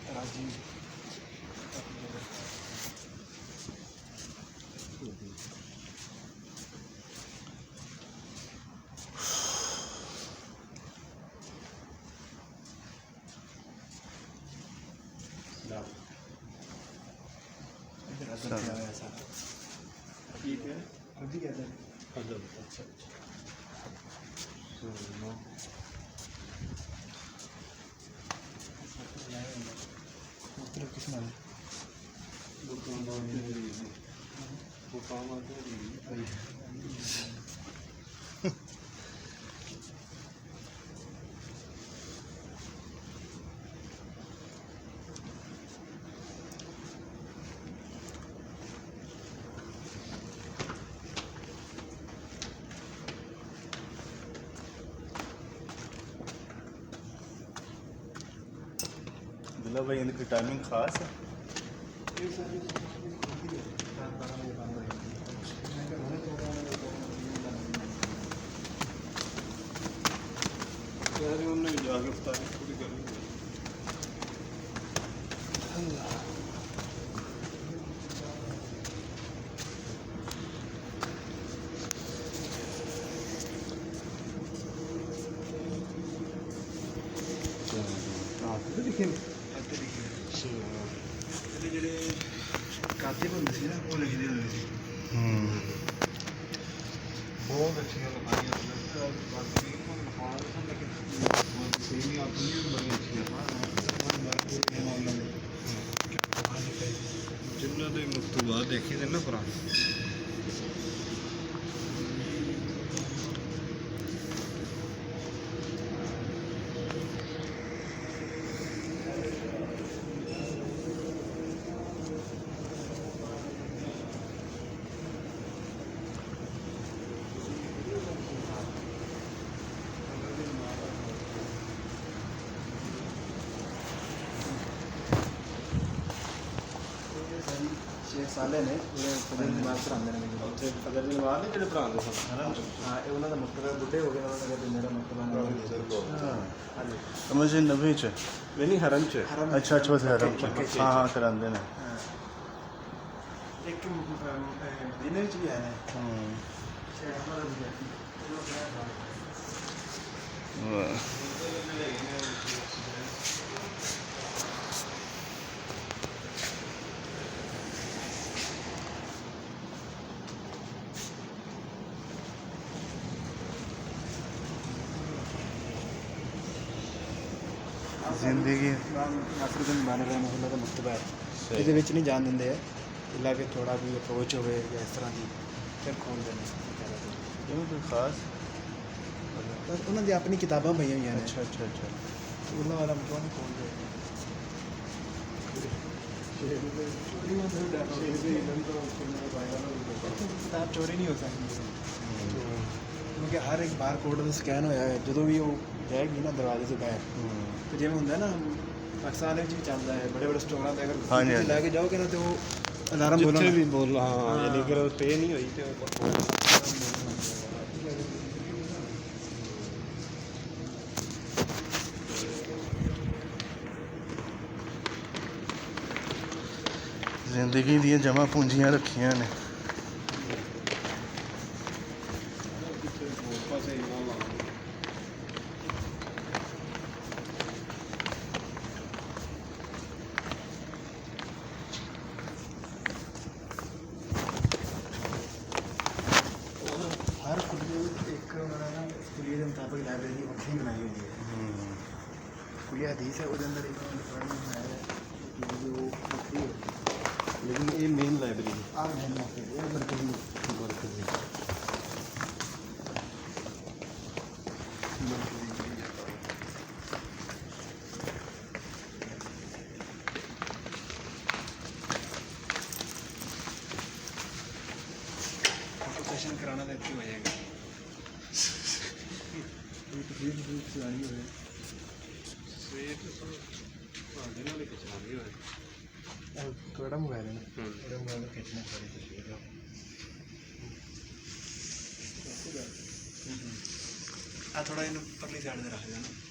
राजीव अभी क्या था? अच्छा मतलब किस नाम मतलब भाई इनकी टाइमिंग ख़ास है। उन्होंने जाके इफ्तारी पूरी करनी लिखे ਜਿਹੜੇ ਕਾਤਿਬ ਹੁੰਦੇ ਸੀ ਨਾ ਉਹ ਲਿਖਦੇ ਹੁੰਦੇ ਸੀ ਬਹੁਤ ਅੱਛੀਆਂ ਲਿਖਾਈਆਂ ਸਹੀ ਆਪਣੀਆਂ ਬੜੀਆਂ ਅੱਛੀਆਂ ਜਿਨ੍ਹਾਂ ਦੇ ਮਕਤੂਬਾਤ ਦੇਖੀ ਦੇ ਨਾ ਪੁਰਾਣੇ शेख साले ने फजल नवाज पढ़ाते हैं फजल नवाज ने जो पढ़ाते सन हाँ ये उन्होंने मकतबा बुढ़े हो गए उन्होंने मेरा मकतबा मुझे नबी च नहीं हरम च अच्छा अच्छा बस हरम च हाँ हाँ करांदे ने एक मदीने च भी है शेख अहमद जिंदगी नासिरुद्दीन माने रहमतुल्लाह का मकतबा है ਇਹਦੇ ਵਿੱਚ ਨਹੀਂ ਜਾਣ ਦਿੰਦੇ ਹੈ ਇਲਾ ਕਿ ਥੋੜਾ ਵੀ ਅਪਰੋਚ ਹੋਵੇ ਜਾਂ ਇਸ ਤਰ੍ਹਾਂ ਦੀ ਫਿਰ ਖੋਲ ਦੇਣਾ क्यों कोई ख़ास ਬਸ ਉਹਨਾਂ ਦੀ ਆਪਣੀ ਕਿਤਾਬਾਂ ਪਈਆਂ ਹੋਈਆਂ ਨੇ अच्छा अच्छा अच्छा ਉਹਨਾਂ ਵਾਲਾ ਮਤਲਬ ਨਹੀਂ ਖੋਲਦੇ किताब चोरी नहीं हो सकती क्योंकि हर एक बार कोड ਦਾ ਸਕੈਨ ਹੋਇਆ ਹੈ ਜਦੋਂ ਵੀ ਉਹ ਜਾਏਗੀ ਨਾ ਦਰਵਾਜ਼ੇ ਤੋਂ ਬਾਹਰ ਤੇ ਜਿਵੇਂ ਹੁੰਦਾ ਨਾ ਪਾਕਿਸਤਾਨ ਵਿੱਚ ਵੀ ਚੱਲਦਾ ਹੈ ਬੜੇ ਬੜੇ ਸਟੋਰਾਂ ਤੇ ਅਗਰ ਤੁਸੀਂ ਲੈ ਕੇ ਜਾਓਗੇ ਨਾ ਤੇ ਉਹ ਅਲਾਰਮ ਬੋਲਣਾ ਜਿੱਥੇ ਵੀ ਬੋਲ ਹਾਂ ਯਾਨੀ ਕਿ ਉਹ ਪੇ ਨਹੀਂ ਹੋਈ ਤੇ ਉਹ जिंदगी ਦੀਆਂ ਜਮ੍ਹਾਂ ਪੂੰਜੀਆਂ ਰੱਖੀਆਂ ਨੇ हर खुद एक उन्होंने कुलिया के मुताबिक लाइब्रेरी वक्री बनाई हुई है कुलिया हदीस है उसके अंदर एक बनाया है कि वो वक्री है लेकिन ये मेन लाइब्रेरी है मरकजी सेशन कराना तो हो जाएगा थोड़ा मोबाइल है ना थोड़ा मोबाइल खींचना सारी तस्वीर थोड़ा इन परली साइड में रख देना